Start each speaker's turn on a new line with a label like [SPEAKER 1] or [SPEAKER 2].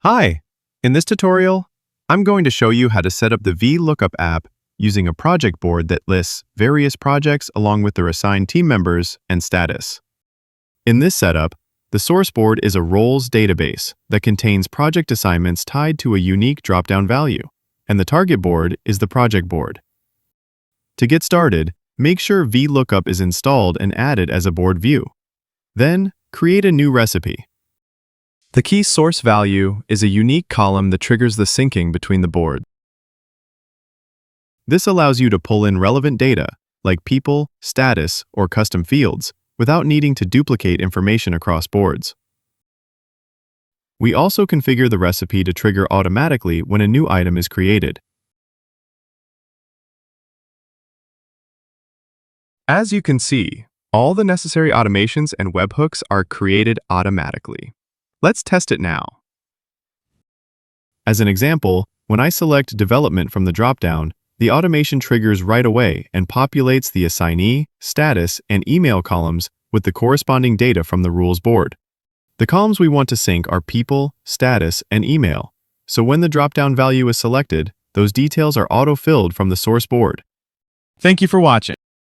[SPEAKER 1] Hi! In this tutorial, I'm going to show you how to set up the VLOOKUP app using a project board that lists various projects along with their assigned team members and status. In this setup, the source board is a roles database that contains project assignments tied to a unique drop-down value, and the target board is the project board. To get started, make sure VLOOKUP is installed and added as a board view. Then, create a new recipe. The key source value is a unique column that triggers the syncing between the board. This allows you to pull in relevant data, like people, status, or custom fields, without needing to duplicate information across boards. We also configure the recipe to trigger automatically when a new item is created. As you can see, all the necessary automations and webhooks are created automatically. Let's test it now. As an example, when I select Development from the dropdown, the automation triggers right away and populates the assignee, status, and email columns with the corresponding data from the rules board. The columns we want to sync are people, status, and email, so when the dropdown value is selected, those details are auto-filled from the source board.
[SPEAKER 2] Thank you for watching.